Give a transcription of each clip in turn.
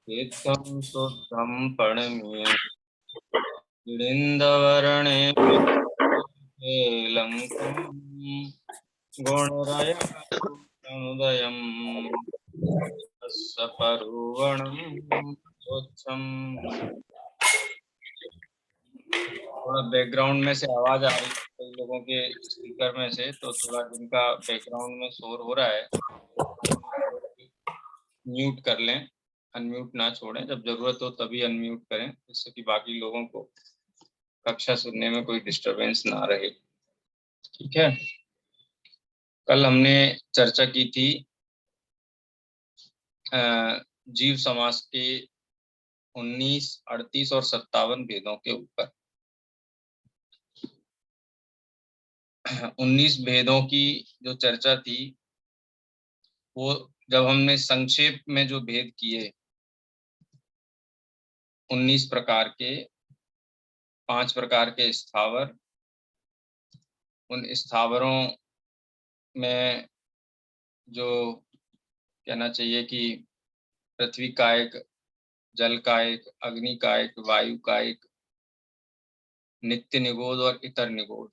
तीर्थं शुद्धं पणमि इडिन्दवर्णे लङ्कं गुणरयमुदयम् तस्य परुवणं स्वच्छम्। थोड़ा बैकग्राउंड में से आवाज आ रही है कई लोगों के स्पीकर में से, तो थोड़ा जिनका बैकग्राउंड में शोर हो रहा है म्यूट कर लें, अनम्यूट ना छोड़ें, जब जरूरत हो तभी अनम्यूट करें, जिससे कि बाकी लोगों को कक्षा सुनने में कोई डिस्टरबेंस ना रहे। ठीक है, कल हमने चर्चा की थी जीव समास के 19, 38 और 57 भेदों के ऊपर। 19 भेदों की जो चर्चा थी वो जब हमने संक्षेप में जो भेद किए 19 प्रकार के, 5 प्रकार के स्थावर, उन स्थावरों में जो कहना चाहिए कि पृथ्वी कायक, जल कायक, अग्नि कायक, वायु कायक, नित्य निगोद और इतर निगोद,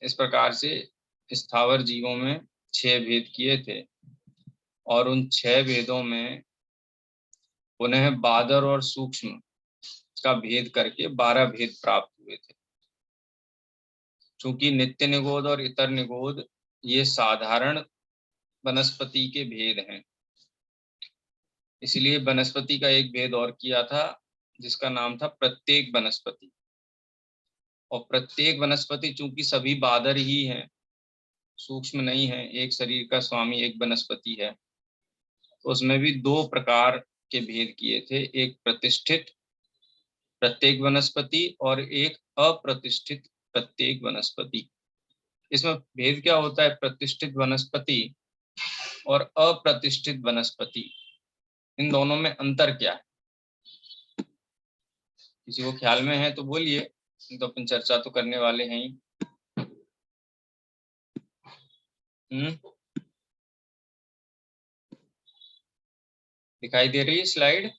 इस प्रकार से स्थावर जीवों में 6 भेद किए थे। और उन 6 भेदों में पुनः बादर और सूक्ष्म का भेद करके 12 भेद प्राप्त हुए थे। चूंकि नित्य निगोद और इतर निगोद ये साधारण वनस्पति के भेद हैं, इसलिए वनस्पति का एक भेद और किया था जिसका नाम था प्रत्येक वनस्पति। और प्रत्येक वनस्पति चूंकि सभी बादर ही हैं, सूक्ष्म नहीं है, एक शरीर का स्वामी एक वनस्पति है, तो उसमें भी 2 प्रकार के भेद किए थे, एक प्रतिष्ठित प्रत्येक वनस्पति और एक अप्रतिष्ठित प्रत्येक वनस्पति। इसमें भेद क्या होता है? प्रतिष्ठित वनस्पति और अप्रतिष्ठित वनस्पति, इन दोनों में अंतर क्या है? किसी को ख्याल में है तो बोलिए, तो अपन चर्चा तो करने वाले हैं ही। दिखाई दे रही है स्लाइड?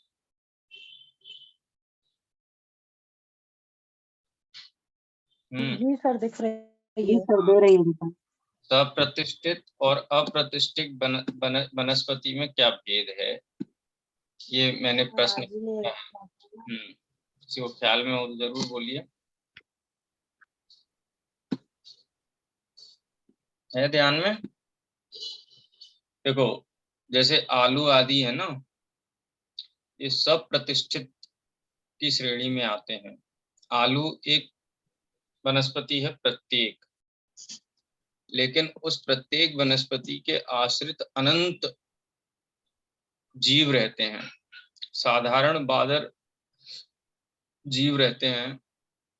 जी सर, दिख रही है। सर दे रही है। सप्रतिष्ठित और अप्रतिष्ठित वनस्पति में क्या भेद है, ये मैंने प्रश्न किसी को ख्याल में हो तो जरूर बोलिए। है ध्यान में? देखो, जैसे आलू आदि है ना, ये सब प्रतिष्ठित की श्रेणी में आते हैं। आलू एक वनस्पति है प्रत्येक, लेकिन उस प्रत्येक वनस्पति के आश्रित अनंत जीव रहते हैं। साधारण बादर जीव रहते हैं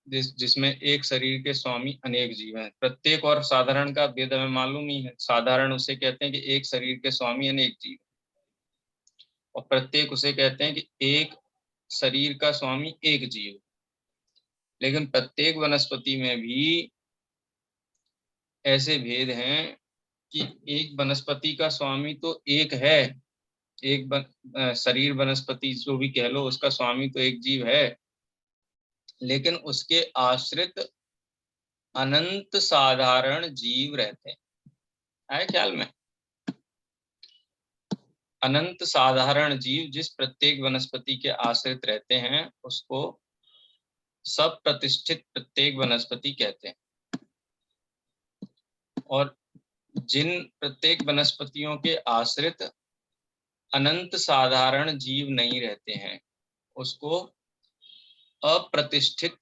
जिसमें एक शरीर के स्वामी अनेक जीव हैं। प्रत्येक और साधारण का भेद हमें मालूम ही है। साधारण उसे कहते हैं कि एक शरीर के स्वामी अनेक जीव, और प्रत्येक उसे कहते हैं कि एक शरीर का स्वामी एक जीव। लेकिन प्रत्येक वनस्पति में भी ऐसे भेद हैं कि एक वनस्पति का स्वामी तो एक है, एक शरीर वनस्पति जो भी कह लो, उसका स्वामी तो एक जीव है, लेकिन उसके आश्रित अनंत साधारण जीव रहते हैं। आए ख्याल में? अनंत साधारण जीव जिस प्रत्येक वनस्पति के आश्रित रहते हैं उसको सब प्रतिष्ठित प्रत्येक वनस्पति कहते हैं। और जिन प्रत्येक वनस्पतियों के आश्रित अनंत साधारण जीव नहीं रहते हैं उसको अप्रतिष्ठित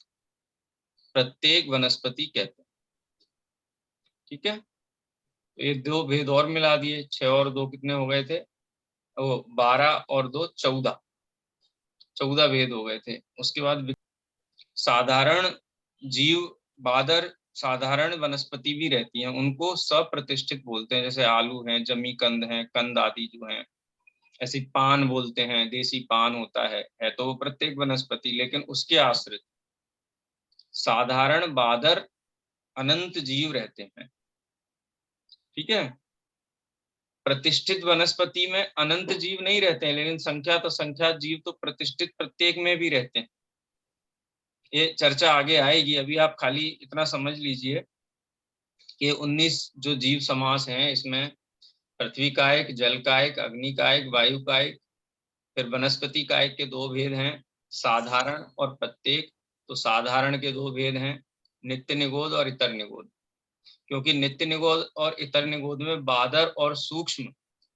प्रत्येक वनस्पति कहते हैं। ठीक है, तो ये 2 भेद और मिला दिए। 6 और 2 कितने हो गए थे? वो 12 और 2 14 भेद हो गए थे। उसके बाद साधारण जीव बादर साधारण वनस्पति भी रहती हैं, उनको सप्रतिष्ठित बोलते हैं। जैसे आलू हैं, जमी कंद हैं, कंद आदि जो हैं, ऐसी पान बोलते हैं, देसी पान होता है तो वो प्रत्येक वनस्पति, लेकिन उसके आश्रित साधारण बादर अनंत जीव रहते हैं। ठीक है, प्रतिष्ठित वनस्पति में अनंत जीव नहीं रहते हैं, लेकिन संख्या तो संख्या जीव तो प्रतिष्ठित प्रत्येक में भी रहते हैं। ये चर्चा आगे आएगी, अभी आप खाली इतना समझ लीजिए कि 19 जो जीव समास हैं, इसमें पृथ्वी कायक, जल कायक, अग्नि कायक, वायु कायक, फिर वनस्पति कायक के दो भेद हैं, साधारण और प्रत्येक। तो साधारण के दो भेद हैं, नित्य निगोद और इतर निगोद। क्योंकि नित्य निगोद और इतर निगोद में बादर और सूक्ष्म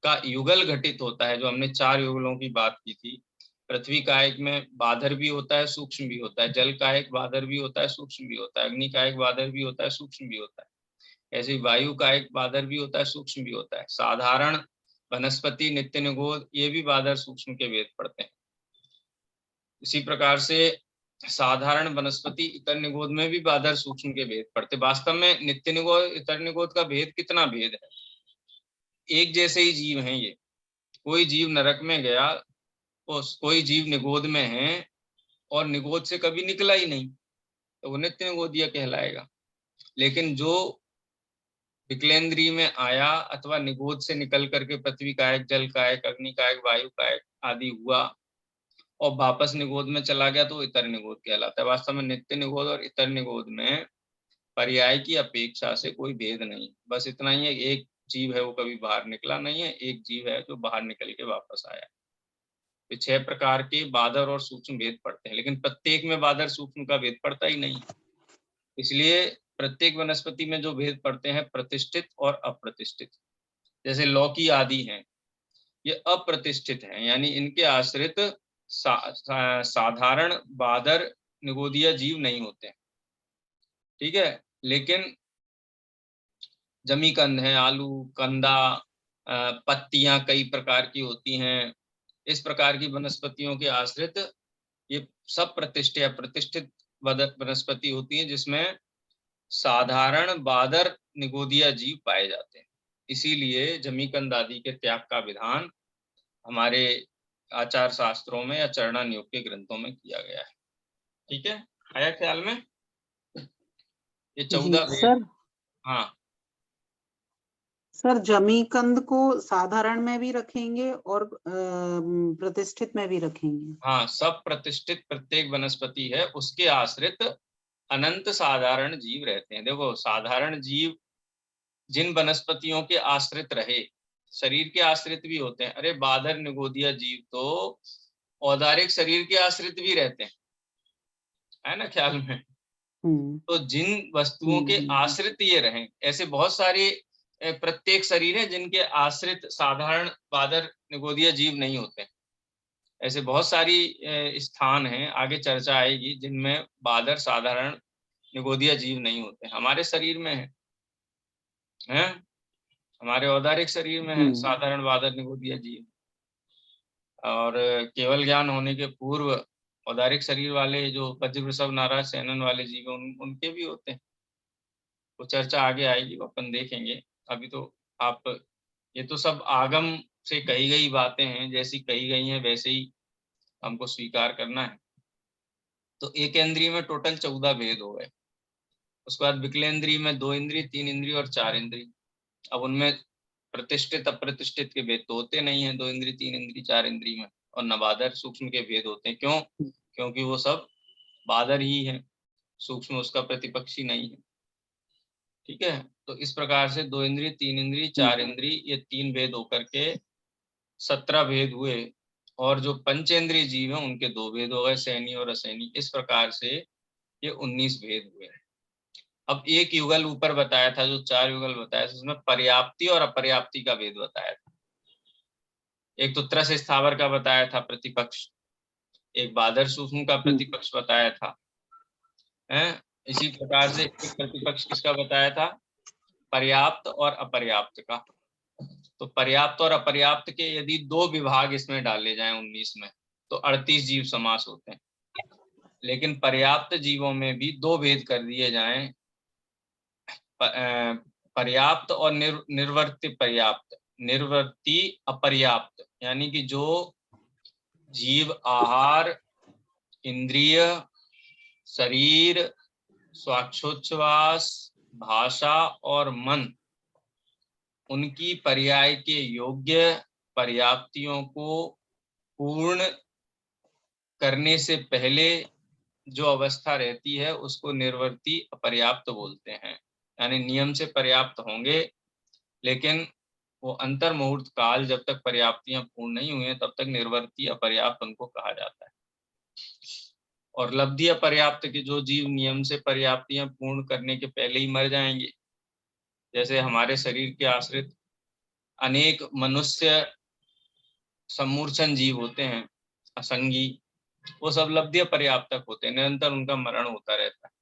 का युगल घटित होता है, जो हमने 4 युगलों की बात की थी। पृथ्वी कायक में बादर भी होता है, सूक्ष्म भी होता है। जल कायक बादर भी होता है, सूक्ष्म भी होता है। अग्नि कायक बादर भी होता है, सूक्ष्म भी होता है। ऐसे ही वायु कायक बादर भी होता है, सूक्ष्म भी होता है। साधारण, वनस्पति, नित्य निगोद, ये भी बादर सूक्ष्म के भेद पड़ते हैं। इसी प्रकार से साधारण, वनस्पति, इतर निगोद में भी बादर सूक्ष्म के भेद पड़ते। वास्तव में नित्य निगोद, इतर निगोद का भेद कितना भेद है? एक जैसे ही जीव हैं ये। कोई जीव नरक में गया और कोई जीव निगोद में है और निगोद से कभी निकला ही नहीं, तो वो नित्य निगोदिया कहलाएगा। लेकिन जो विकलेंद्री में आया अथवा निगोद से निकल करके पृथ्वी कायक, जल कायक, अग्नि कायक, वायु कायक आदि हुआ और वापस निगोद में चला गया, तो इतर निगोद कहलाता है। वास्तव में नित्य निगोद और इतर निगोद में पर्याय की अपेक्षा से कोई भेद नहीं, बस इतना ही है, एक जीव है वो कभी बाहर निकला नहीं है, एक जीव है जो बाहर निकल के वापस आया। तो 6 प्रकार के बादर और सूक्ष्म भेद पड़ते हैं, लेकिन प्रत्येक में बादर सूक्ष्म का भेद पड़ता ही नहीं। इसलिए प्रत्येक वनस्पति में जो भेद पड़ते हैं प्रतिष्ठित और अप्रतिष्ठित। जैसे लौकी आदि हैं, ये अप्रतिष्ठित हैं, यानी इनके आश्रित साधारण बादर निगोदिया जीव नहीं होते, ठीक है। लेकिन जमीकंद है, आलू, कंदा, पत्तियां कई प्रकार की होती हैं, इस प्रकार की वनस्पतियों के आश्रित ये सब प्रतिष्ठित, प्रतिष्ठित वनस्पति होती है, जिसमें साधारण बादर निगोदिया जीव पाए जाते हैं। इसीलिए जमीकंद आदि के त्याग का विधान हमारे आचार शास्त्रों में या चरणन योग के ग्रंथों में किया गया है। ठीक है, आया ख्याल में? ये 14 भेद। हाँ सर, जमीकंद को साधारण में भी रखेंगे और प्रतिष्ठित में भी रखेंगे? हाँ, सब प्रतिष्ठित प्रत्येक वनस्पति है, उसके आश्रित अनंत साधारण जीव रहते हैं। देखो, साधारण जीव जिन वनस्पतियों के आश्रित रहे, शरीर के आश्रित भी होते हैं। अरे बादर निगोदिया जीव तो औदारिक शरीर के आश्रित भी रहते हैं, है ना ख्याल में? तो जिन वस्तुओं के आश्रित ये रहें, ऐसे बहुत सारे प्रत्येक शरीर है जिनके आश्रित साधारण बादर निगोदिया जीव नहीं होते। ऐसे बहुत सारी स्थान हैं, आगे चर्चा आएगी, जिनमें बादर साधारण निगोदिया जीव नहीं होते। हमारे शरीर में है, हमारे औदारिक शरीर में है साधारण बादर निगोदिया जीव। और केवल ज्ञान होने के पूर्व औदारिक शरीर वाले जो वज्र वृषभ नाराज सैनन वाले जीव उनके भी होते हैं। वो चर्चा आगे आएगी, वो अपन देखेंगे। अभी तो आप, ये तो सब आगम से कही गई बातें हैं, जैसी कही गई हैं वैसे ही हमको स्वीकार करना है। तो एक इंद्रिय में टोटल 14 भेद हो गए। उसके बाद विकलेंद्रिय में 2 इंद्रिय, 3 इंद्रिय और 4 इंद्रिय। अब उनमें प्रतिष्ठित अप्रतिष्ठित के भेद तो होते नहीं है 2 इंद्रिय, 3 इंद्रिय, 4 इंद्रिय में। और न बादर सूक्ष्म के भेद होते हैं। क्यों? क्योंकि वो सब बादर ही है, सूक्ष्म उसका प्रतिपक्षी नहीं है। ठीक है, तो इस प्रकार से 2 इंद्रिय, 3 इंद्रिय, 4 इंद्रिय, ये 3 भेद होकर के 17 भेद हुए। और जो पंचेंद्रिय जीव हैं उनके 2 भेद हो गए, सैनी और असैनी। इस प्रकार से ये 19 भेद हुए। अब एक युगल ऊपर बताया था, जो 4 युगल बताया था, उसमें पर्याप्ति और अपर्याप्ति का भेद बताया था। एक तो त्रस स्थावर का बताया था प्रतिपक्ष, एक बादर सूक्ष्म का प्रतिपक्ष बताया था, है। इसी प्रकार से एक प्रतिपक्ष किसका बताया था? पर्याप्त और अपर्याप्त का। तो पर्याप्त और अपर्याप्त के यदि 2 विभाग इसमें डाले जाएं 19 में, तो 38 जीव समास होते हैं। लेकिन पर्याप्त जीवों में भी 2 भेद कर दिए जाएं, पर्याप्त और निर्वर्ती पर्याप्त, निर्वर्ती अपर्याप्त। यानी कि जो जीव आहार, इंद्रिय, शरीर, स्वाक्षोच्छ्वास, भाषा और मन, उनकी पर्याय के योग्य पर्याप्तियों को पूर्ण करने से पहले जो अवस्था रहती है उसको निर्वर्ती अपर्याप्त बोलते हैं। यानी नियम से पर्याप्त होंगे, लेकिन वो अंतर मुहूर्त काल जब तक पर्याप्तियां पूर्ण नहीं हुई हैं तब तक निर्वर्ती अपर्याप्त उनको कहा जाता है। और लब्धि अपर्याप्त के जो जीव नियम से पर्याप्तियां पूर्ण करने के पहले ही मर जाएंगे, जैसे हमारे शरीर के आश्रित अनेक मनुष्य सम्मूर्छन जीव होते हैं, असंगी, वो सब लब्धि अपर्याप्तक होते हैं, निरंतर उनका मरण होता रहता है।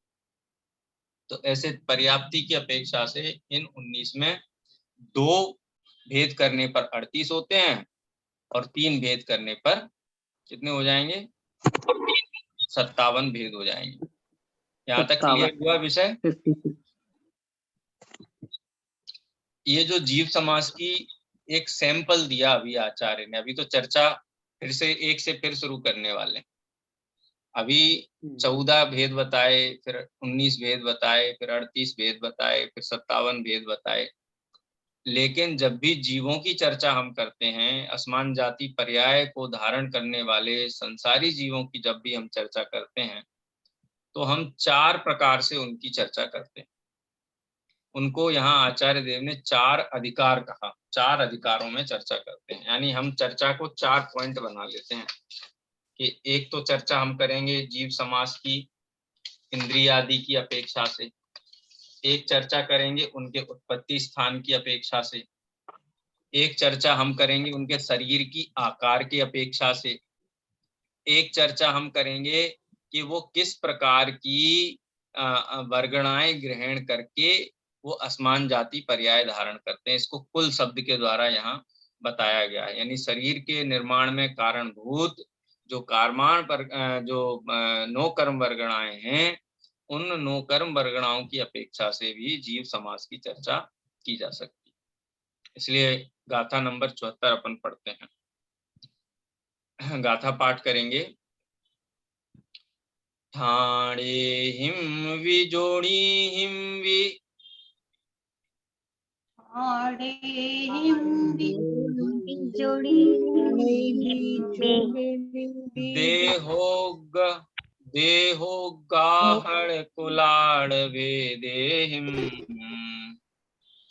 तो ऐसे पर्याप्ति की अपेक्षा से इन 19 में 2 भेद करने पर 38 होते हैं और 3 भेद करने पर कितने हो जाएंगे? 57 भेद हो जाएंगे। यहाँ तक क्लियर हुआ विषय? 56। ये जो जीव समास की एक सैंपल दिया अभी आचार्य ने, अभी तो चर्चा फिर से एक से फिर शुरू करने वाले। अभी 14 भेद बताए, फिर 19 भेद बताए, फिर 38 भेद बताए, फिर 57 भेद बताए। लेकिन जब भी जीवों की चर्चा हम करते हैं, असमान जाति पर्याय को धारण करने वाले संसारी जीवों की जब भी हम चर्चा करते हैं, तो हम 4 प्रकार से उनकी चर्चा करते हैं। उनको यहाँ आचार्य देव ने 4 अधिकार कहा, 4 अधिकारों में चर्चा करते हैं। यानी हम चर्चा को 4 पॉइंट बना लेते हैं कि एक तो चर्चा हम करेंगे जीव समास की इंद्रिय आदि की अपेक्षा से, एक चर्चा करेंगे उनके उत्पत्ति स्थान की अपेक्षा से, एक चर्चा हम करेंगे उनके शरीर की आकार की अपेक्षा से, एक चर्चा हम करेंगे कि वो किस प्रकार की वर्गणाएं ग्रहण करके वो असमान जाति पर्याय धारण करते हैं। इसको कुल शब्द के द्वारा यहाँ बताया गया है। यानी शरीर के निर्माण में कारणभूत जो कार्माण पर जो 9 कर्म वर्गणाएं हैं, उन 9 कर्म वर्गणाओं की अपेक्षा से भी जीव समास की चर्चा की जा सकती है। इसलिए गाथा नंबर 74 अपन पढ़ते हैं। गाथा पाठ करेंगे। ठाणे हिम विजोड़ी हिम वि ठाणे हिम विजोड़ी देहो गाहड़ कुलाड़ वेदेहिम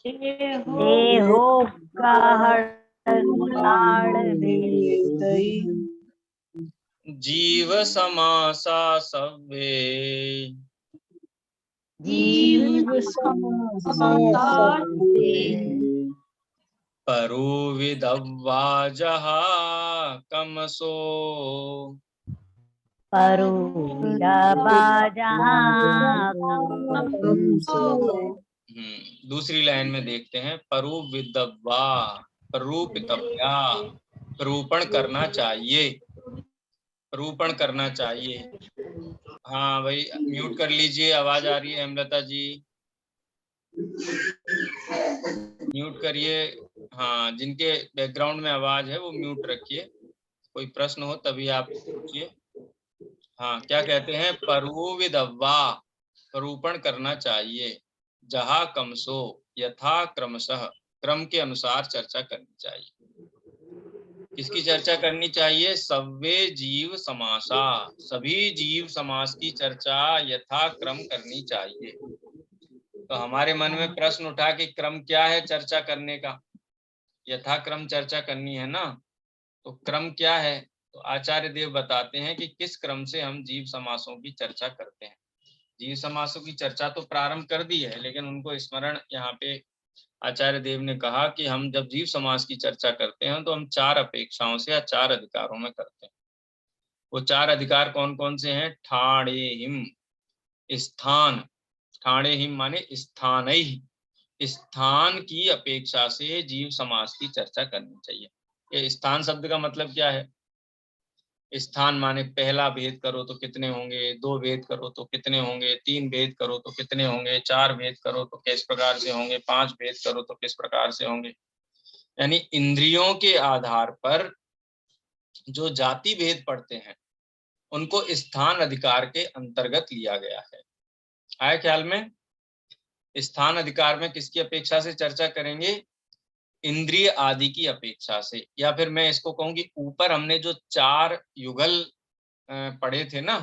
देहो गाहड़ कुलाड़ वेदेहिम जीव समासा सव्वे जीव समासा परो विदव्वा जहा कमसो परो विदव्वा जहा कमसो। दूसरी लाइन में देखते हैं, परो विदव्वा, परूपितव्या, रूपण करना चाहिए, रूपण करना चाहिए। हाँ भाई म्यूट कर लीजिए, आवाज आ रही है हेमलता जी, म्यूट करिए। हाँ, जिनके बैकग्राउंड में आवाज है वो म्यूट रखिए। कोई प्रश्न हो तभी आप पूछिए। हाँ, क्या कहते हैं? परूविदव्वा, रूपण करना चाहिए। जहा कमसो, यथा क्रमशः, क्रम के अनुसार चर्चा करनी चाहिए। किसकी चर्चा करनी चाहिए? सव्वे जीव समासा, सभी जीव समास की चर्चा यथा क्रम करनी चाहिए। तो हमारे मन में प्रश्न उठा कि क्रम क्या है चर्चा करने का? यथा क्रम चर्चा करनी है ना, तो क्रम क्या है? तो आचार्य देव बताते हैं कि किस क्रम से हम जीव समासों की चर्चा करते हैं। जीव समासों की चर्चा तो प्रारंभ कर दी है, लेकिन उनको स्मरण यहाँ पे आचार्य देव ने कहा कि हम जब जीव समास की चर्चा करते हैं तो हम 4 अपेक्षाओं से या 4 अधिकारों में करते हैं। वो 4 अधिकार कौन कौन से हैं? ठाणे हिम, स्थान, ठाणे हिम माने स्थान ही, स्थान की अपेक्षा से जीव समास की चर्चा करनी चाहिए। ये स्थान शब्द का मतलब क्या है? स्थान माने पहला भेद करो तो कितने होंगे, 2 भेद करो तो कितने होंगे, 3 भेद करो तो कितने होंगे, 4 भेद करो तो किस प्रकार से होंगे, 5 भेद करो तो किस प्रकार से होंगे। यानी इंद्रियों के आधार पर जो जाति भेद पड़ते हैं उनको स्थान अधिकार के अंतर्गत लिया गया है। आया ख्याल में? स्थान अधिकार में किसकी अपेक्षा से चर्चा करेंगे? इंद्रिय आदि की अपेक्षा से, या फिर मैं इसको कहूंगी ऊपर हमने जो 4 युगल पढ़े थे ना,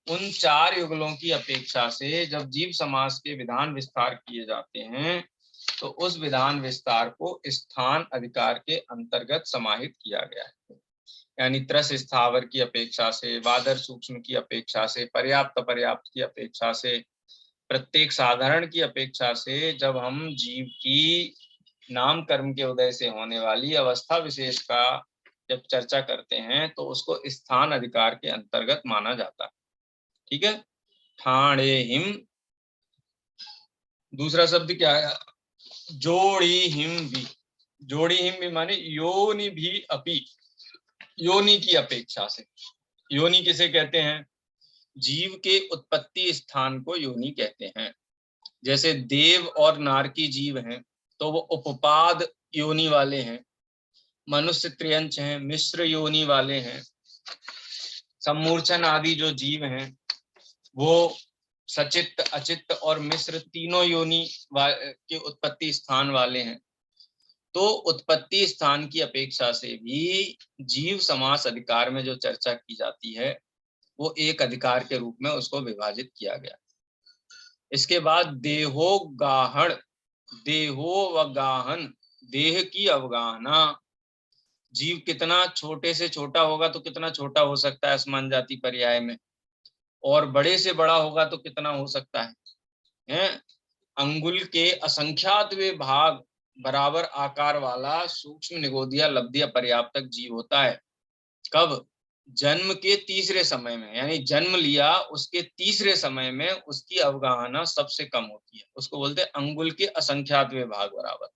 उन 4 युगलों की अपेक्षा से जब जीव समास के विधान विस्तार किए जाते हैं तो उस विधान विस्तार को स्थान अधिकार के अंतर्गत समाहित किया गया है। यानी त्रस स्थावर की अपेक्षा से, वादर सूक्ष्म की अपेक्षा से, पर्याप्त पर्याप्त की अपेक्षा से, प्रत्येक साधारण की अपेक्षा से, जब हम जीव की नाम कर्म के उदय से होने वाली अवस्था विशेष का जब चर्चा करते हैं तो उसको स्थान अधिकार के अंतर्गत माना जाता है। ठीक है। ठाणे हिम, दूसरा शब्द क्या है? जोड़ी हिम भी। जोड़ी हिम भी माने योनि भी अपि, योनि की अपेक्षा से। योनि किसे कहते हैं? जीव के उत्पत्ति स्थान को योनि कहते हैं। जैसे देव और नारकी जीव हैं तो वो उपपाद योनि वाले हैं, मनुष्य त्रियंच हैं, मिश्र योनि वाले हैं, सम्मूर्छन आदि जो जीव हैं वो सचित्त, अचित्त और मिश्र तीनों योनि के उत्पत्ति स्थान वाले हैं। तो उत्पत्ति स्थान की अपेक्षा से भी जीव समास अधिकार में जो चर्चा की जाती है वो एक अधिकार के रूप में उसको विभाजित किया गया। इसके बाद देहोगाहण, देहोवगाहन, देह की अवगाहना। जीव कितना छोटे से छोटा होगा तो कितना छोटा हो सकता है असमान जाति पर्याय में, और बड़े से बड़ा होगा तो कितना हो सकता है? अंगुल के असंख्यातवें भाग बराबर आकार वाला सूक्ष्म निगोदिया लब्धिया पर्याप्तक जीव होता है। कब? जन्म के तीसरे समय में, यानी जन्म लिया उसके तीसरे समय में उसकी अवगाहना सबसे कम होती है, उसको बोलते हैं अंगुल के असंख्यातवें भाग बराबर।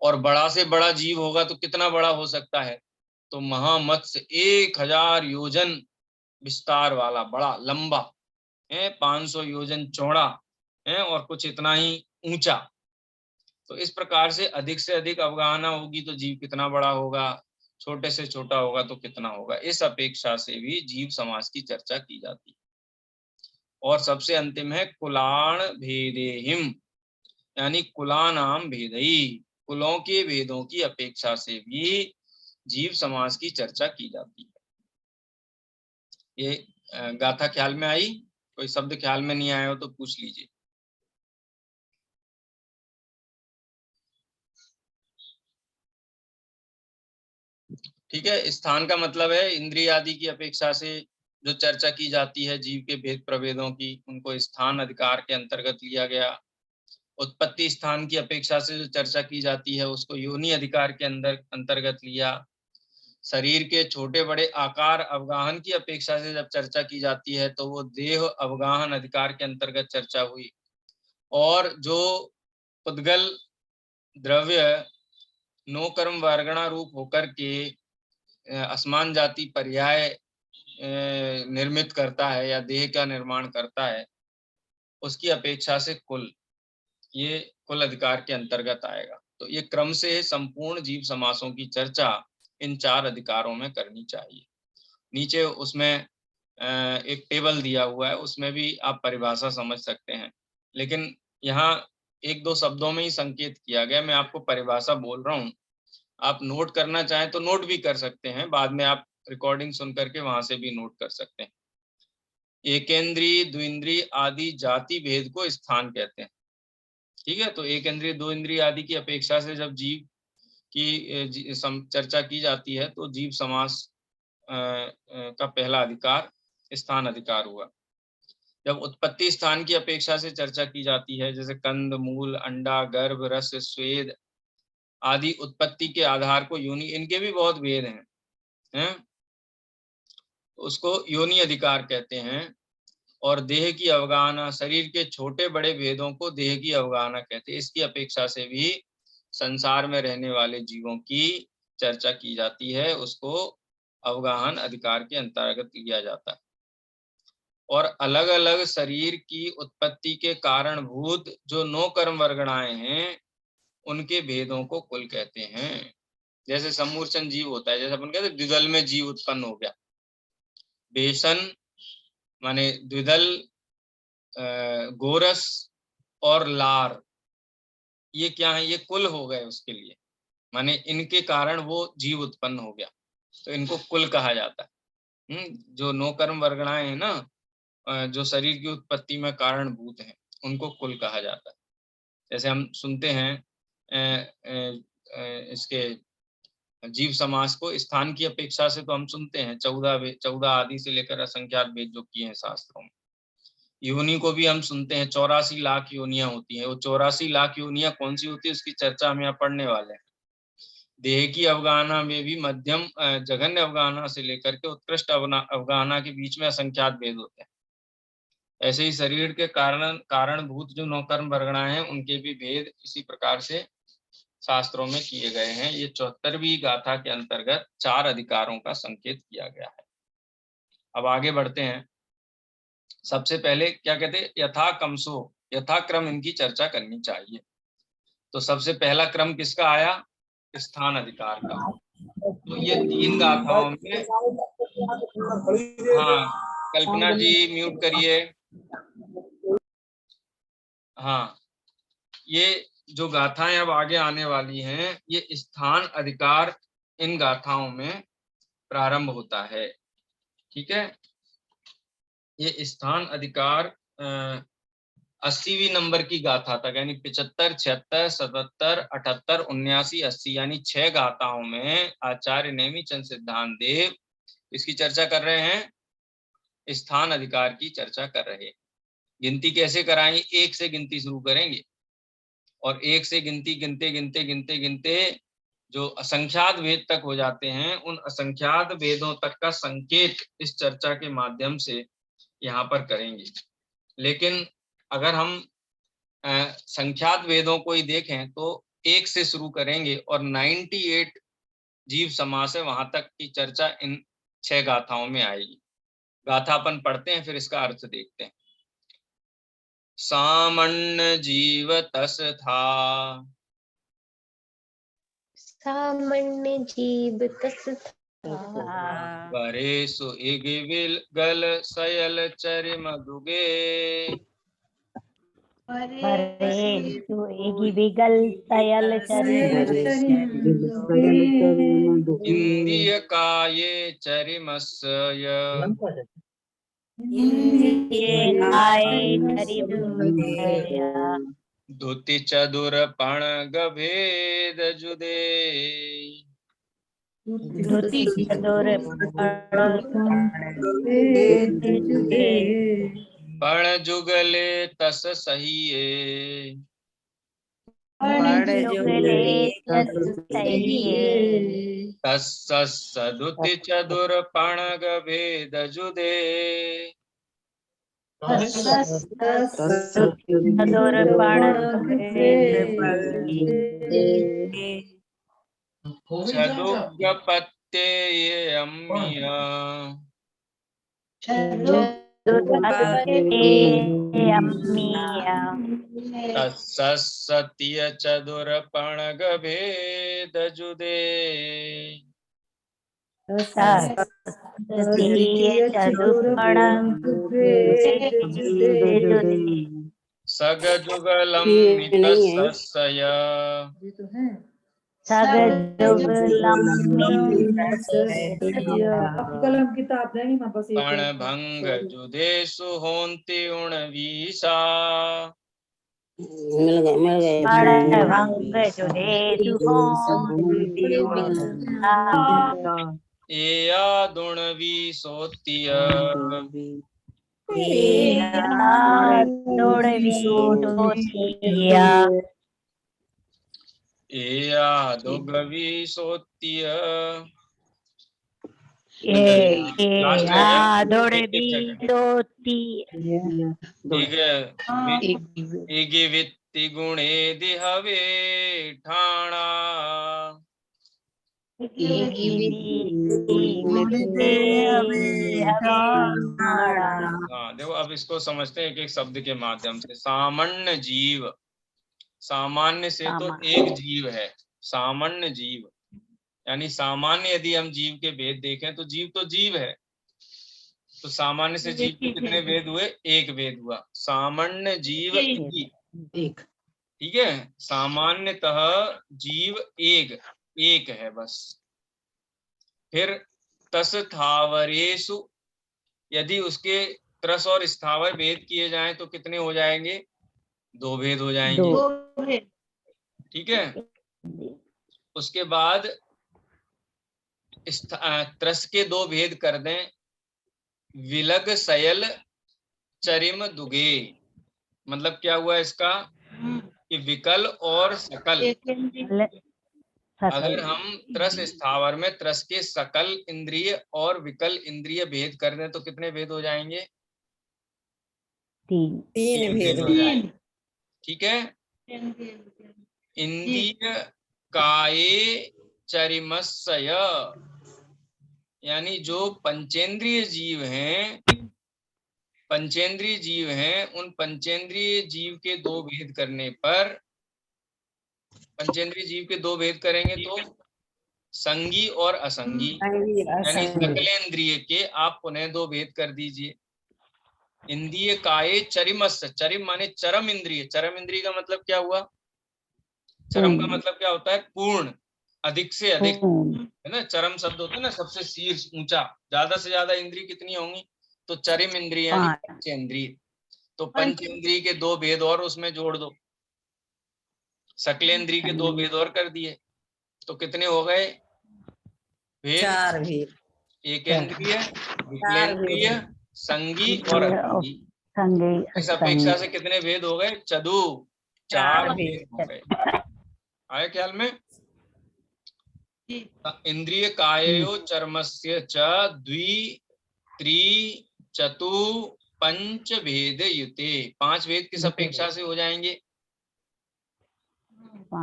और बड़ा से बड़ा जीव होगा तो कितना बड़ा हो सकता है? तो महामत्स्य 1000 योजन विस्तार वाला बड़ा लंबा है, 500 योजन चौड़ा है और कुछ इतना ही ऊंचा। तो इस प्रकार से अधिक अवगाहना होगी तो जीव कितना बड़ा होगा, छोटे से छोटा होगा तो कितना होगा। इस अपेक्षा से भी जीव समास की चर्चा की जाती है। और सबसे अंतिम है कुलाण भेदेहिम, यानी कुलानाम भेदई, कुलों के भेदों की अपेक्षा से भी जीव समास की चर्चा की जाती है। ये गाथा ख्याल में आई? कोई शब्द ख्याल में नहीं आया हो तो पूछ लीजिए। ठीक है। स्थान का मतलब है इंद्रिय आदि की अपेक्षा से जो चर्चा की जाती है जीव के भेद प्रभेदों की, उनको स्थान अधिकार के अंतर्गत लिया गया। उत्पत्ति स्थान की अपेक्षा से जो चर्चा की जाती है उसको योनि अधिकार के अंतर्गत लिया। शरीर के छोटे बड़े आकार अवगाहन की अपेक्षा से जब चर्चा की जाती है तो वो देह अवगाहन अधिकार के अंतर्गत चर्चा हुई। और जो उद्गल द्रव्य नो कर्म वर्गणा रूप होकर के असमान जाति पर्याय निर्मित करता है या देह का निर्माण करता है, उसकी अपेक्षा से कुल, ये कुल अधिकार के अंतर्गत आएगा। तो ये क्रम से संपूर्ण जीव समासों की चर्चा इन 4 अधिकारों में करनी चाहिए। नीचे उसमें एक टेबल दिया हुआ है, उसमें भी आप परिभाषा समझ सकते हैं, लेकिन यहाँ 1-2 शब्दों में ही संकेत किया गया। मैं आपको परिभाषा बोल रहा हूँ, आप नोट करना चाहें तो नोट भी कर सकते हैं, बाद में आप रिकॉर्डिंग सुन करके वहां से भी नोट कर सकते हैं। एकेंद्रीय, द्विंद्रीय आदि जाति भेद को स्थान कहते हैं। ठीक है। तो एक इंद्रिय, दो इंद्रिय आदि की अपेक्षा से जब जीव की चर्चा की जाती है तो जीव समास का पहला अधिकार स्थान अधिकार हुआ। जब उत्पत्ति स्थान की अपेक्षा से चर्चा की जाती है, जैसे कंद, मूल, अंडा, गर्भ, रस, स्वेद आदि उत्पत्ति के आधार को योनि, इनके भी बहुत भेद हैं? उसको योनि अधिकार कहते हैं। और देह की अवगाहना, शरीर के छोटे बड़े भेदों को देह की अवगाहना कहते हैं। इसकी अपेक्षा से भी संसार में रहने वाले जीवों की चर्चा की जाती है, उसको अवगाहन अधिकार के अंतर्गत लिया जाता है। और अलग अलग शरीर की उत्पत्ति के कारणभूत जो 9 कर्म वर्गणाएं हैं उनके भेदों को कुल कहते हैं। जैसे सम्मूर्छन जीव होता है, जैसे अपन कहते हैं द्विदल में जीव उत्पन्न हो गया। बेसन माने द्विदल, गोरस और लार, ये क्या है, ये कुल हो गए उसके लिए, माने इनके कारण वो जीव उत्पन्न हो गया, तो इनको कुल कहा जाता है। जो नो कर्म वर्गणाएं है ना, जो शरीर की उत्पत्ति में कारणभूत हैं, उनको कुल कहा जाता है। जैसे हम सुनते हैं इसके जीव समास को स्थान की अपेक्षा से तो हम सुनते हैं 14 आदि से लेकर असंख्यात वेद जो किए हैं शास्त्रों में। योनि को भी हम सुनते हैं, 84 लाख योनियां होती हैं। वो 84 लाख योनियां कौन सी होती है, उसकी चर्चा हम यहाँ पढ़ने वाले हैं। देह की अवगाहना में भी मध्यम जघन्य अवगाहना से लेकर के उत्कृष्ट अवगाहना के बीच में असंख्यात भेद होते हैं। ऐसे ही शरीर के कारणभूत जो 9 कर्म वर्गणाएं हैं, उनके भी भेद इसी प्रकार से शास्त्रों में किए गए हैं। ये 74वीं गाथा के अंतर्गत 4 अधिकारों का संकेत किया गया है। अब आगे बढ़ते हैं। सबसे पहले क्या कहते हैं, यथा कमसो, यथाक्रम इनकी चर्चा करनी चाहिए। तो सबसे पहला क्रम किसका आया, स्थान अधिकार का। तो ये 3 गाथाओं में, हाँ कल्पना जी म्यूट करिए। हाँ, ये जो गाथाएं अब आगे आने वाली हैं, ये स्थान अधिकार इन गाथाओं में प्रारंभ होता है। ठीक है, ये स्थान अधिकार 80वीं नंबर की गाथा तक, यानी 75, 76, 77, 78, 79, 80, यानी 6 गाथाओं में आचार्य नेमिचंद सिद्धांत देव इसकी चर्चा कर रहे हैं, स्थान अधिकार की चर्चा कर रहे हैं। गिनती कैसे कराएंगे, 1 से गिनती शुरू करेंगे और 1 से गिनती गिनते गिनते गिनते गिनते जो असंख्यात वेद तक हो जाते हैं, उन असंख्यात वेदों तक का संकेत इस चर्चा के माध्यम से यहाँ पर करेंगे। लेकिन अगर हम संख्यात वेदों को ही देखें तो 1 से शुरू करेंगे और 98 जीव समास है, वहां तक की चर्चा इन 6 गाथाओं में आएगी। गाथा अपन पढ़ते हैं, फिर इसका अर्थ देखते हैं। सामण्य जीव तस था, सामान्य जीव तस परेसु इगिविल गल सयल चरिम दुगे, परेषु इगिविगल सयल इंद्रिय काये चरिमस्य, दुति चतुर पण गभेद जुदे, पण जुगले तस सहिए, तस्सदुति चतुर पण गभेद जुदे, छदुगपत्ते ये अम्मिया, तत्सत्य चतुर पण गभेद जुदे, सग जुगलम मितस्य, पण भंग जुदेषु होन्ति उणवीसा, एया दुणवी सोत्य, एया दुगवी सोत्य। गुणे दिहवे ठाणा, हाँ देखो, अब इसको समझते हैं एक एक शब्द के माध्यम से। सामान्य जीव, सामान्य से तो एक जीव है, सामान्य जीव यानी सामान्य यदि हम जीव के भेद देखें तो जीव है, तो सामान्य से जीव के कितने भेद हुए, एक भेद हुआ। सामान्य जीव एक, ठीक है, सामान्यतः जीव एक है बस। फिर तस थावरेषु, यदि उसके त्रस और स्थावर भेद किए जाएं तो कितने हो जाएंगे? 2 भेद हो जाएंगे। दो। ठीक है, उसके बाद त्रस के 2 भेद कर दें, विलग सयल चरिम दुगे। मतलब क्या हुआ इसका कि विकल और सकल, अगर हम त्रस स्थावर में त्रस के सकल इंद्रिय और विकल इंद्रिय भेद कर दें तो कितने भेद हो जाएंगे? 3 भेद हो जाएंगे। ठीक है, इंद्रिय काये चरिमस्सय, यानी जो पंचेंद्रिय जीव हैं, उन पंचेंद्रिय जीव के 2 भेद करने पर, पंचेंद्रिय जीव के 2 भेद करेंगे तो संगी और असंगी, यानी सकलेंद्रिय के आप पुनः 2 भेद कर दीजिए। इंद्रिय काये चरिमस्य, चरिम माने चरम इंद्रिय, चरम इंद्रिय का मतलब क्या हुआ? चरम का मतलब क्या होता है? पूर्ण, अधिक से अधिक, है ना। चरम शब्द होता है ना सबसे शीर्ष, ऊंचा, ज्यादा से ज्यादा इंद्रिय कितनी होंगी? तो चरिम इंद्रिय यानी पंचेंद्रिय। तो पंचेंद्रिय के 2 भेद और उसमें जोड़ दो, सकलेंद्रिय के 2 भेद और कर दिए तो कितने हो गए भेद? 4 भेद। एकेंद्रिय, विकलेंद्रिय, संगी और असंगी। इस अपेक्षा से कितने भेद हो गए? 4 भेद हो गए। आए ख्याल में? इंद्रिय कायो चर्मस्य च द्वि त्रि चतु पंच भेद युते। 5 भेद किस अपेक्षा से हो जाएंगे?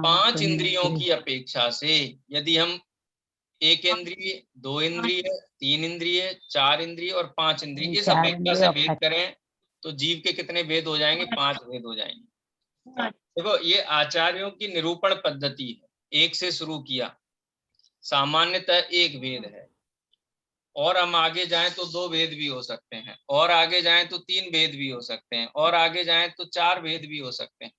5 इंद्रियों की अपेक्षा से। यदि हम 1 इंद्रिय, 2 इंद्रिय, 3 इंद्रिय, 4 इंद्रिय और 5 इंद्रिय इस अपेक्षा से भेद करें तो जीव के कितने भेद हो जाएंगे? 5 भेद हो जाएंगे। देखो, ये आचार्यों की निरूपण पद्धति है। 1 से शुरू किया, सामान्यतः 1 भेद है, और हम आगे जाएं तो 2 भेद भी हो सकते हैं, और आगे जाएं तो 3 भेद भी हो सकते हैं, और आगे जाएं तो 4 भेद भी हो सकते हैं,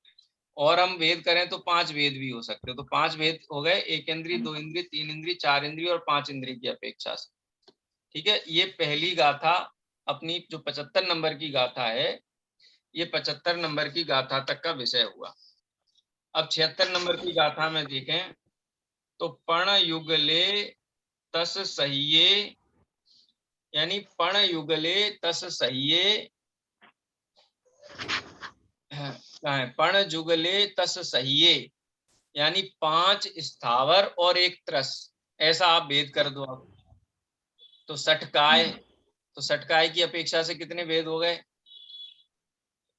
और हम भेद करें तो 5 भेद भी हो सकते हैं। तो 5 भेद हो गए, 1 इंद्रिय, 2 इंद्रिय, 3 इंद्रिय, 4 इंद्रिय और 5 इंद्रिय की अपेक्षा से। ठीक है, ये पहली गाथा अपनी जो 75 नंबर की गाथा है, ये 75 नंबर की गाथा तक का विषय हुआ। अब 76 नंबर की गाथा में देखें तो पण युगले तस सहिये, यानी पण युगले तस सहिये, पण जुगले तस सहिये, यानी 5 स्थावर और 1 त्रस, ऐसा आप भेद कर दो। आप तो सटकाय, तो सटकाय की अपेक्षा से कितने भेद हो गए?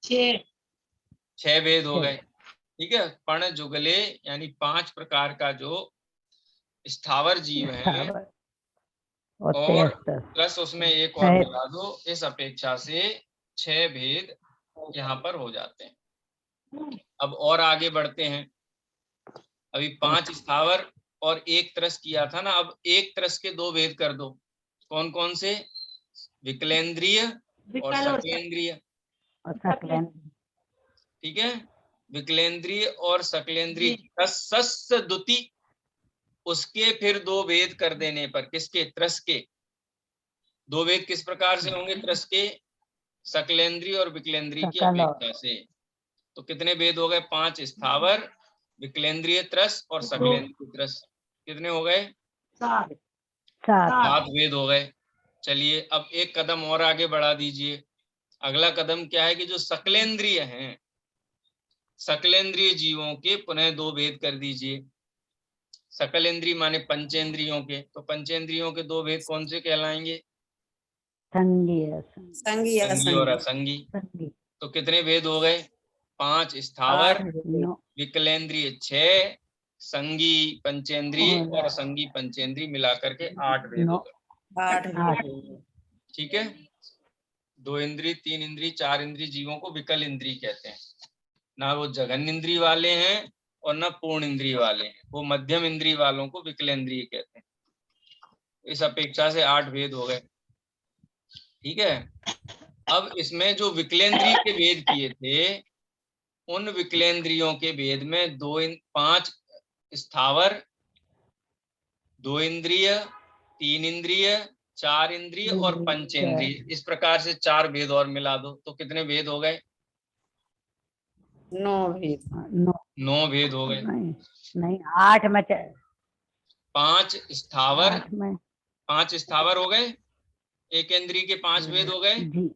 6 भेद हो गए। ठीक है, पण जुगले यानी 5 प्रकार का जो स्थावर जीव है, और प्लस उसमें 1 और मिला दो, इस अपेक्षा से 6 भेद यहाँ पर हो जाते हैं। अब और आगे बढ़ते हैं। अभी 5 स्थावर और 1 त्रस किया था ना, अब 1 त्रस के 2 भेद कर दो। कौन कौन से? विकलेंद्रिय और सकलेंद्रिय। ठीक है, विकलेंद्रिय और सकलेंद्रिय तस्सस्य द्युति, उसके फिर 2 भेद कर देने पर, किसके? त्रस के। 2 भेद किस प्रकार से होंगे त्रस के? सकलेंद्रिय और विकलेंद्रिय की अपेक्षा से। तो कितने भेद हो गए? 5 स्थावर, विकलेंद्रिय त्रस और सकलेंद्रिय त्रस। कितने हो गए? 7 भेद हो गए। चलिए, अब एक कदम और आगे बढ़ा दीजिए। अगला कदम क्या है कि जो सकलेंद्रिय हैं, सकलेंद्रिय जीवों के पुनः 2 भेद कर दीजिए। सकलेंद्रिय माने पंचेंद्रियों के, तो पंचेंद्रियों के 2 भेद कौन से कहलाएंगे? संगी और असंगी। तो कितने भेद हो गए? 5 स्थावर, विकलेंद्रिय 6, संगी पंचेंद्रिय और असंगी पंचेंद्रिय मिलाकर के 8 भेद हो गए। ठीक है, 2 इंद्रिय, 3 इंद्रिय, 4 इंद्रिय जीवों को विकल इंद्रिय कहते हैं। ना वो जघन इंद्रिय वाले हैं और ना पूर्ण इंद्रिय वाले हैं, वो मध्यम इंद्रिय वालों को विकलेंद्रिय कहते हैं। इस अपेक्षा से 8 भेद हो गए। ठीक है, अब इसमें जो विकलेंद्रिय के भेद किए थे उन विकलेंद्रियों के भेद में 5 स्थावर, 2 इंद्रिय, 3 इंद्रिय, 4 इंद्रिय और पंचेंद्रिय, इस प्रकार से 4 भेद और मिला दो तो कितने भेद हो गए? 9 भेद। 9 भेद हो गए। नहीं 8 में 5 स्थावर, 8 में 5 स्थावर हो गए, एक इंद्रिय के 5 भेद हो गए, जी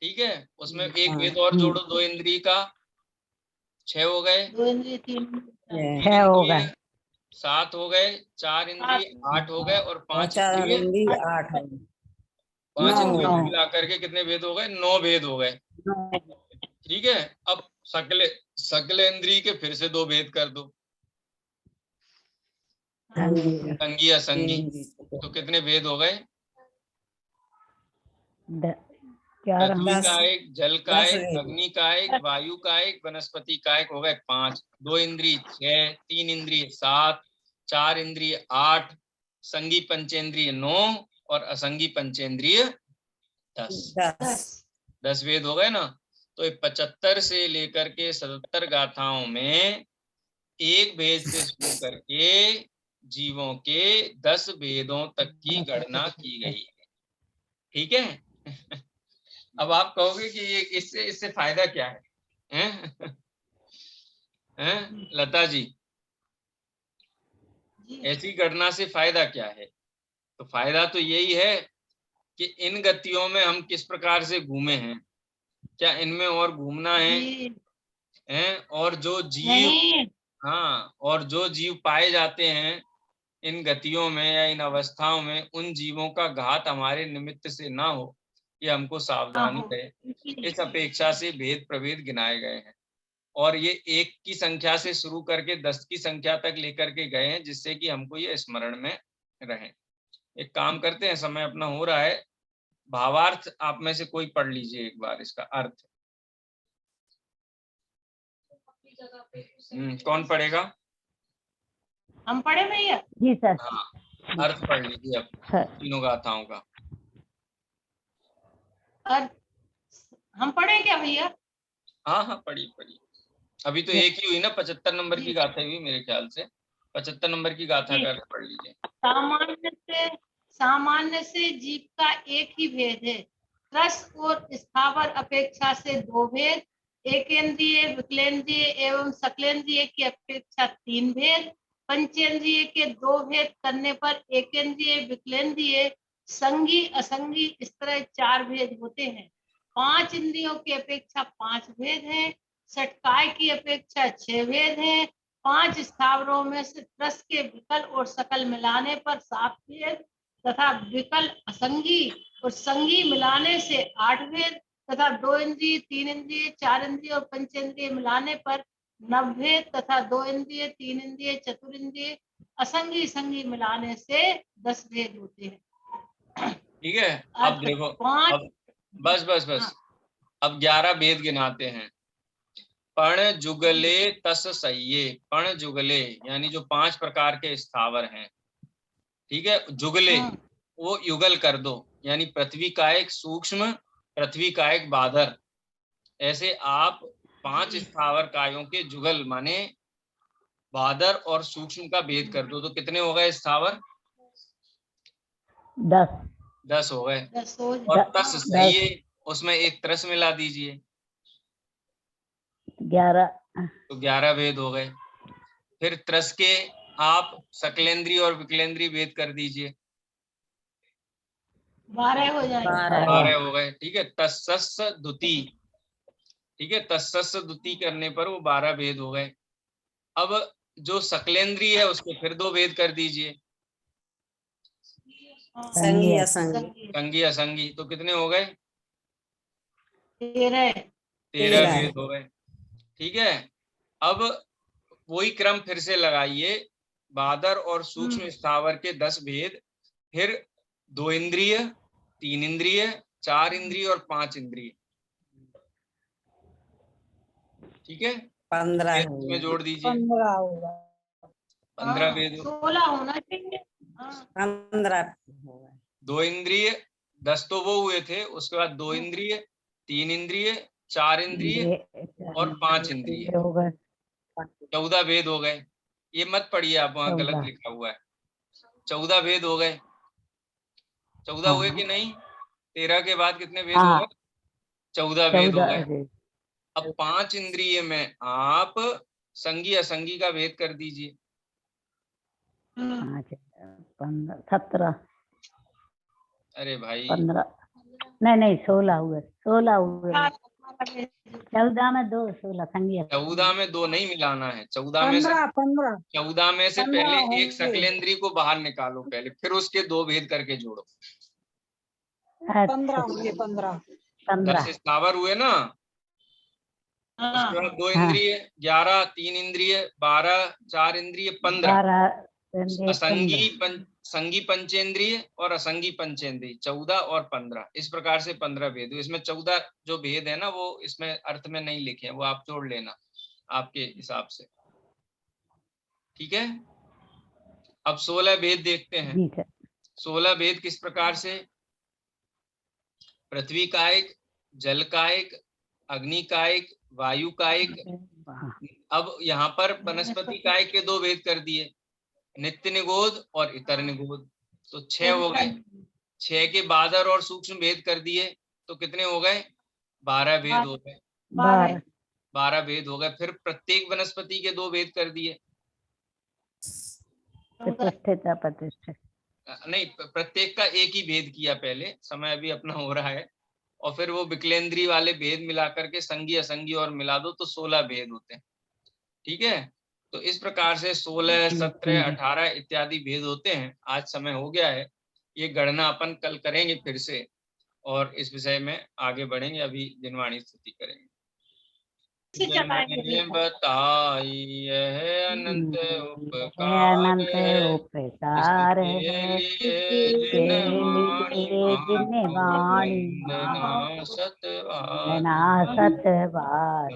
ठीक है। उसमें एक भेद और जोड़ो 2 इंद्रिय का, 6 हो गए। 2 इंद्रिय 3 6 हो गए। 7 हो गए, 4 इंद्रिय 8 हो गए और 5 4 इंद्रिय इंद्रिय 8 हो गए। 5 9 इंद्रियों हो को गए। मिला करके कितने भेद हो गए? 9 भेद हो गए, ठीक है। अब सकल इंद्रिय के फिर से 2 भेद कर दो, संगी असंगी, तो कितने भेद हो गए? 11 पृथ्वी का 10 एक, जल का 10 एक, भेद। अग्नि का एक, वायु का एक, वनस्पति का एक, हो गए 5। 2 इंद्रिय 6, 3 इंद्रिय 7, 4 इंद्रिय 8, संगी पंचेंद्रिय 9 और असंगी पंचेंद्रिय 10 भेद हो गए ना। तो 75 से लेकर के 77 गाथाओं में एक भेद से शुरू करके जीवों के 10 भेदों तक की गणना की गई है, ठीक है। अब आप कहोगे कि ये इससे फायदा क्या है, हैं? हैं लता जी, ऐसी गणना से फायदा क्या है? तो फायदा तो यही है कि इन गतियों में हम किस प्रकार से घूमे हैं, क्या इनमें और घूमना है, हैं? और जो जीव, हाँ, और जो जीव पाए जाते हैं इन गतियों में या इन अवस्थाओं में, उन जीवों का घात हमारे निमित्त से ना हो, ये हमको सावधानी है। इस अपेक्षा से भेद प्रभेद गिनाए गए हैं और ये 1 की संख्या से शुरू करके 10 की संख्या तक लेकर के गए हैं, जिससे कि हमको ये स्मरण में रहे। एक काम करते हैं, समय अपना हो रहा है, भावार्थ आप में से कोई पढ़ लीजिए एक बार इसका अर्थ। कौन पढ़ेगा? हम पढ़े भैया? जी सर। हाँ, अर्थ पढ़ लीजिए अब तीनों गाथाओं का। अर्थ हम पढ़े क्या भैया? हाँ हाँ, पढ़ी। अभी तो एक ही हुई ना, 75 नंबर की गाथा हुई मेरे ख्याल से। 75 नंबर की गाथा का अर्थ पढ़ लीजिए। सामान्य से जीव का एक ही भेद है, त्रस और स्थावर अपेक्षा से 2 भेद, एकेंद्रिय, विकलेंद्रिय एवं सकलेंद्रिय की अपेक्षा 3 भेद, पंचेंद्रिय के 2 भेद करने पर एकेंद्रिय, विकलेंद्रिय, संगी असंगी इस तरह 4 भेद होते हैं। 5 इंद्रियों की अपेक्षा 5 भेद हैं, षटकाय की अपेक्षा 6 भेद हैं, 5 स्थावरों में से त्रस के विकल और सकल मिलाने पर 7 भेद तथा विकल असंगी और संगी मिलाने से 8 भेद तथा 2 इंद्रिय, 3 इंद्रिय, 4 इंद्रिय और पंचेंद्रिय मिलाने पर 9 भेद तथा 2 इंद्रिय, 3 इंद्रिय, चतुरिंद्रिय, असंगी संगी मिलाने से 10 भेद होते हैं, ठीक है। अब देखो, अब बस अब 11 भेद गिनाते हैं। पण जुगले तस सहिए, पण जुगले यानी जो 5 प्रकार के स्थावर हैं, ठीक है। जुगले वो युगल कर दो, यानी पृथ्वी का एक सूक्ष्म, पृथ्वी का एक बादर, ऐसे आप 5 स्थावर कायों के जुगल माने बादर और सूक्ष्म का भेद कर दो, तो कितने हो गए स्थावर? 10 हो गए। और तस सहिए, उसमें एक त्रस मिला दीजिए, 11, तो 11 भेद हो गए। फिर त्रस के आप सकलेंद्रीय और विकलेंद्रीय भेद कर दीजिए, 12 हो जाएंगे। 12 हो गए, ठीक है। तस्सस द्विती, ठीक है, तस्सस द्विती करने पर वो 12 भेद हो गए। अब जो सकलेंद्रीय है उसके फिर 2 भेद कर दीजिए, संगी असंगी। संगी असंगी, तो कितने हो गए? 13 भेद हो गए, ठीक है। अब वही क्रम फिर से लगाइए, बादर और सूक्ष्म स्थावर के 10 भेद, फिर 2 इंद्रिय, 3 इंद्रिय, 4 इंद्रिय और 5 इंद्रिय, ठीक है। 15 में जोड़ दीजिए, 15 भेद। 16 होना चाहिए। 15 2 इंद्रिय, 10 तो वो हुए थे, उसके बाद 2 इंद्रिय, 3 इंद्रिय, 4 इंद्रिय और 5 इंद्रिय, हो गए 14 भेद हो गए। ये मत पढ़िए आप, वहां गलत 14। लिखा हुआ है। 14 भेद हो गए। 14 हुए कि नहीं? 13 के बाद कितने भेद हो हाँ गए? 14 भेद हो 14 गए। अब 5 इंद्रिय में आप संगी असंगी का भेद कर दीजिए। 5 15 17 अरे भाई 15 नहीं 16 हुए 14 हुए। 14 में 2 16 संगी 14 में 2 नहीं मिलाना है। 14 में से 14 में से 15 पहले होंगे। एक सकलेंद्री को बाहर निकालो पहले, फिर उसके 2 भेद करके जोड़ो। 15 होंगे 15। 10 स्थावर हुए ना, उसके बाद 2 इंद्रिय 11, 3 इंद्रिय 12, 4 इंद्रिय 15, संगी पंचेंद्रिय और असंगी पंचेंद्रिय 14 और 15। इस प्रकार से 15 भेद हुए। इसमें 14 जो भेद है ना वो इसमें अर्थ में नहीं लिखे हैं, वो आप जोड़ लेना आपके हिसाब से, ठीक है। अब 16 भेद देखते हैं। 16 भेद किस प्रकार से? पृथ्वी कायिक, जल कायिक, अग्नि कायिक, वायु कायिक। अब यहाँ पर वनस्पति कायिक के 2 भेद कर दिए, नित्य निगोद और इतर निगोद, तो 6 हो गए। 6 के बादर और सूक्ष्म भेद कर दिए तो कितने हो गए? 12 भेद हो गए। 12 भेद हो गए। फिर प्रत्येक वनस्पति के 2 भेद कर दिए। प्रतिष्ठित नहीं, प्रत्येक का एक ही भेद किया पहले, समय अभी अपना हो रहा है। और फिर वो विकलेंद्री वाले भेद मिला करके संगी असंगी और मिला दो तो 16 भेद होते हैं, ठीक है। तो इस प्रकार से 16, 17, 18 इत्यादि भेद होते हैं। आज समय हो गया है, ये गणना अपन कल करेंगे फिर से और इस विषय में आगे बढ़ेंगे। अभी दिनवाणी स्तुति करेंगे। जिन्होंने बताई यह अनंत उपकार है, इसके लिए जिन वाणी वंदना सतवार।